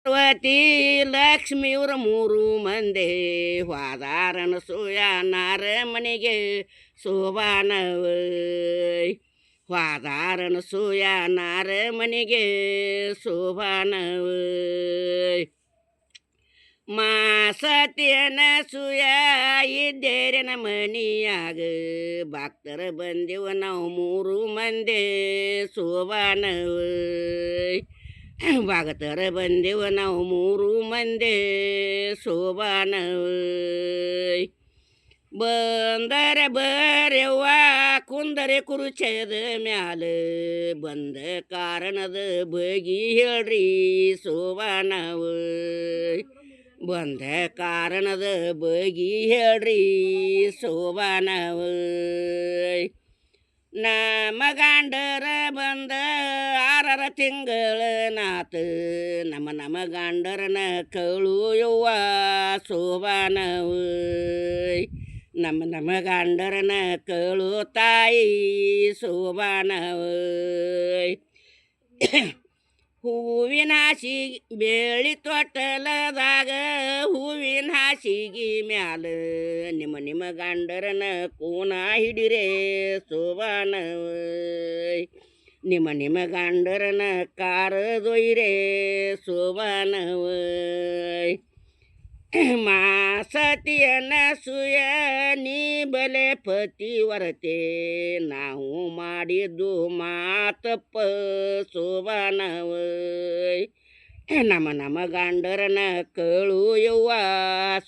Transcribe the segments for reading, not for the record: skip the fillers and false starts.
ಪಾರ್ವತಿ ಲಕ್ಷ್ಮಿಯವ್ರ ಮೂರು ಮಂದಿ ಹೋದಾರನ ಸುಯನಾರ ಮನೆಗೆ ಶೋಭಾನವ ಹೋದಾರನ ಸುಯನಾರ ಮನೆಗೆ ಶೋಭಾನವ ಮಾಸತಿಯನ ಸುಯ ಇದ್ದೇರಿನ ಮನಿಯಾಗ ಭಕ್ತರ ಬಂದೆವ ನಾವು ಮೂರು ಮಂದಿ ಶೋಭಾನವ ಭಕ್ತರ ಬಂದೆವ ನಾವು ಮೂರು ಮಂದಿ ಶೋಭಾನವ ಬಂದರೆ ಬರೆವ್ವ ಕುಂದರೆ ಕುರುಚದ ಮ್ಯಾಲ ಬಂದ ಕಾರಣದ ಬಗಿ ಹೇಳ್ರಿ ಶೋಭಾನವ ಬಂದ ಕಾರಣದ ಬಗಿ ಹೇಳ್ರಿ ಶೋಭಾನವ ನಮ್ಮ ಗಂಡರ ಬಂದ 6 ತಿಂಗಳ ನಾತ ನಮ್ಮ ಗಂಡರನ ಕಳು ಯವ್ವ ಶೋಭಾನವ ನಮ್ಮ ಗಂಡರನ ಕಳು ತಾಯಿ ಶೋಭಾನವ ಹೂವಿನ ಹಾಸಿಗೆ ಬೇಳಿ ತೊಟ್ಟಲದಾಗ ಹೂವಿನ ಹಾಸಿಗೆ ಮ್ಯಾಲ ನಿಮ್ಮ ಗಂಡರನ ಕೂನ ಹಿಡಿರೆ ಶೋಭಾನವ ನಿಮ್ಮ ಗಂಡರನ ಕಾರದೊಯ್ರೆ ಶೋಭಾನವ ಮಾಸತಿಯನ ಸುಯ ನೀ ಬಲೆ ಪತಿವರತೆ ನಾವು ಮಾಡಿದ್ದು ಮಾತಪ್ಪ ಶೋಭಾನವ ನಮ್ಮ ಗಂಡರನ ಕಳು ಯವ್ವ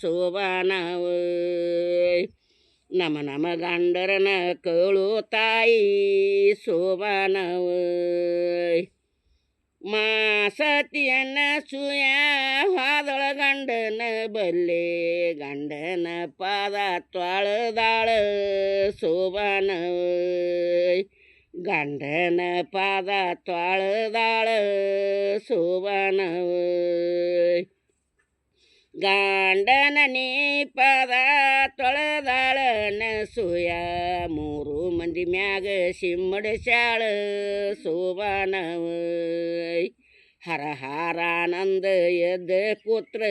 ಶೋಭಾನವ ನಮ್ಮ ಗಂಡರನ ಕಳು ತಾಯಿ ಶೋಭಾನವ ಮಾಸತಿಯನ ಸುಯ ಹಾದಳ ಗಂಡನ ಬಲ್ಲೆ ಗಂಡನ ಪಾದ ತೊಳೆದಾಳ ಶೋಭಾನವ ಗಂಡನ ಪಾದ ತೊಳೆದಾಳ ಶೋಭಾನವ ಗಂಡನ ನೀ ಪಾದ ತೊಳೆದಾಳನ ಸುಯ ಮೂರು ಮಂದಿ ಮ್ಯಾಗ ಸಿಮ್ಮಡಿಸ್ಯಾಳ ಶೋಭಾನವ ಹರ ಹರಾನಂದ ಎದ್ದ ಪುತ್ರ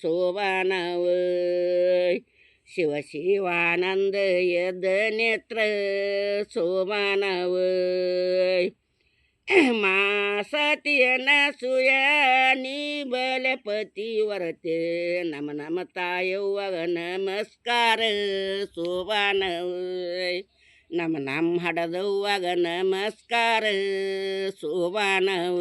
ಶೋಭಾನವ ಶಿವ ಶಿವಾನಂದ ಎದ್ದ ನೇತ್ರ ಶೋಭಾನವ ಮಾಸತಿಯನ ಸುಯ ನೀ ಬಲೆ ಪತಿವರತೆ ನಮ್ಮ ತಾಯವ್ವಗ ನಮಸ್ಕಾರ ಶೋಭಾನವ ನಮ್ಮ ಹಡದವ್ವಗ ನಮಸ್ಕಾರ ಶೋಭಾನವ